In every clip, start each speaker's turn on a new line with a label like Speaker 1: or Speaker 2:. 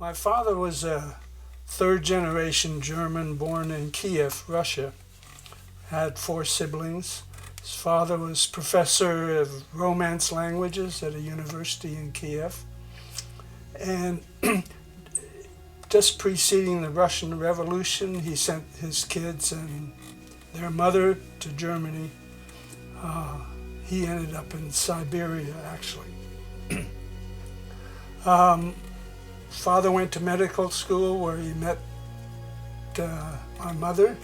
Speaker 1: My father was a third generation German born in Kiev, Russia. Had four siblings. His father was professor of Romance languages at a university in Kiev. And just preceding the Russian Revolution, he sent his kids and their mother to Germany. He ended up in Siberia, actually. Father went to medical school where he met my mother,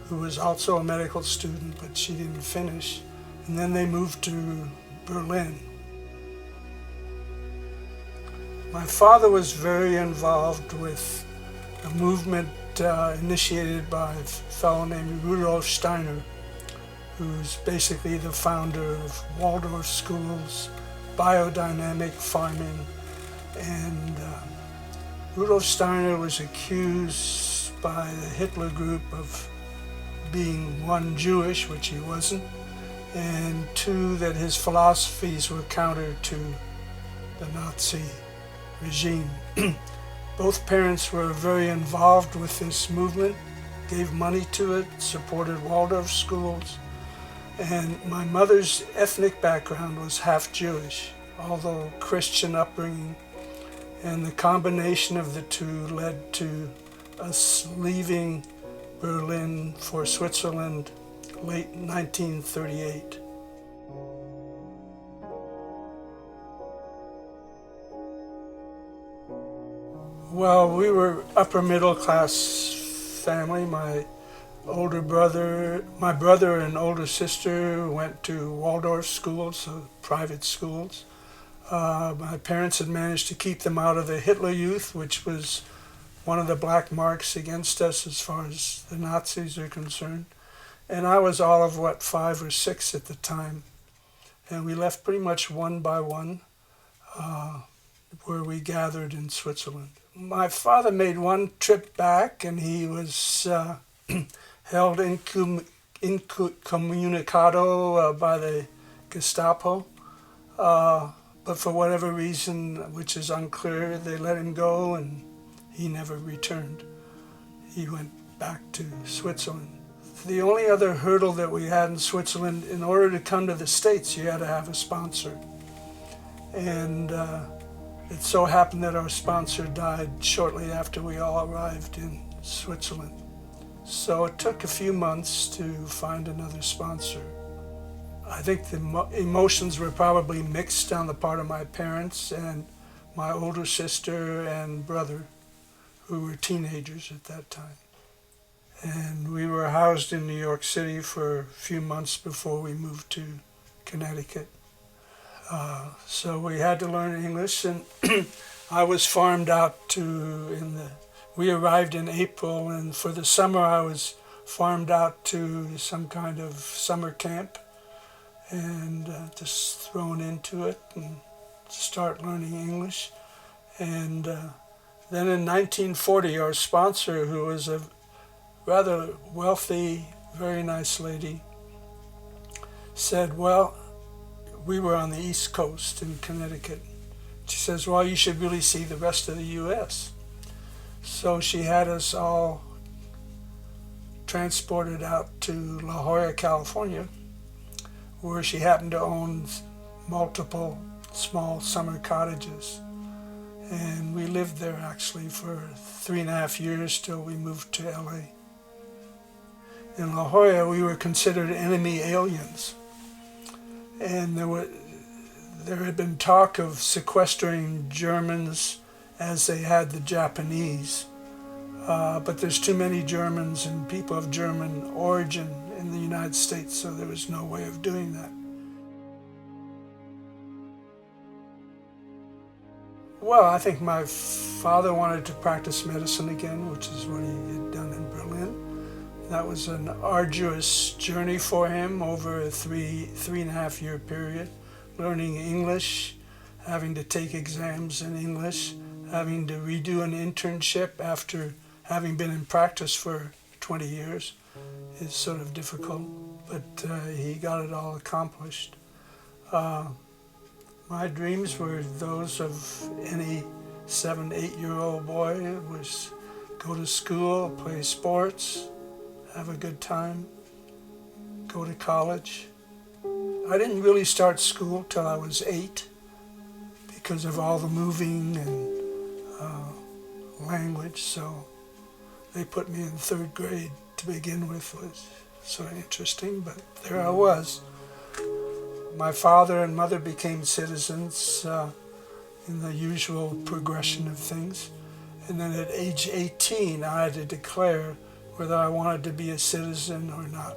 Speaker 1: who was also a medical student, but she didn't finish. And then they moved to Berlin. My father was very involved with a movement initiated by a fellow named Rudolf Steiner, who's basically the founder of Waldorf schools, biodynamic farming, and Rudolf Steiner was accused by the Hitler group of being, one, Jewish, which he wasn't, and two, that his philosophies were counter to the Nazi regime. Both parents were very involved with this movement, gave money to it, supported Waldorf schools, and my mother's ethnic background was half Jewish, although Christian upbringing, and the combination of the two led to us leaving Berlin for Switzerland late 1938. Well, we were upper middle class family. My brother and older sister went to Waldorf schools, so private schools. My parents had managed to keep them out of the Hitler Youth, which was one of the black marks against us as far as the Nazis are concerned. And I was all of, 5 or 6 at the time. And we left pretty much one by one, where we gathered in Switzerland. My father made one trip back, and he was held incommunicado by the Gestapo. But for whatever reason, which is unclear, they let him go, and he never returned. He went back to Switzerland. The only other hurdle that we had in Switzerland, in order to come to the States, you had to have a sponsor. And it so happened that our sponsor died shortly after we all arrived in Switzerland. So it took a few months to find another sponsor. I think the emotions were probably mixed on the part of my parents and my older sister and brother, who were teenagers at that time. And we were housed in New York City for a few months before we moved to Connecticut. So we had to learn English, and I was farmed out we arrived in April, and for the summer I was farmed out to some kind of summer camp, and just thrown into it and start learning English. And then in 1940, our sponsor, who was a rather wealthy, very nice lady, said, well, we were on the East Coast in Connecticut. She says, well, you should really see the rest of the U.S. So she had us all transported out to La Jolla, California, where she happened to own multiple small summer cottages. And we lived there actually for 3.5 years till we moved to LA. In La Jolla, we were considered enemy aliens. And there had been talk of sequestering Germans as they had the Japanese. But there's too many Germans and people of German origin in the United States, so there was no way of doing that. Well, I think my father wanted to practice medicine again, which is what he had done in Berlin. That was an arduous journey for him over a 3.5 year period, learning English, having to take exams in English, having to redo an internship after having been in practice for 20 years. Is sort of difficult, but he got it all accomplished. My dreams were those of any 7, 8-year-old boy. It was go to school, play sports, have a good time, go to college. I didn't really start school till I was 8 because of all the moving and language, so they put me in 3rd grade to begin with. Was sort of interesting, but there I was. My father and mother became citizens in the usual progression of things, and then at age 18 I had to declare whether I wanted to be a citizen or not.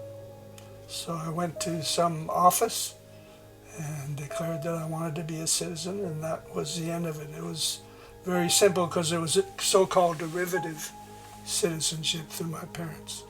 Speaker 1: So I went to some office and declared that I wanted to be a citizen, and that was the end of it. It was very simple because it was a so-called derivative citizenship through my parents.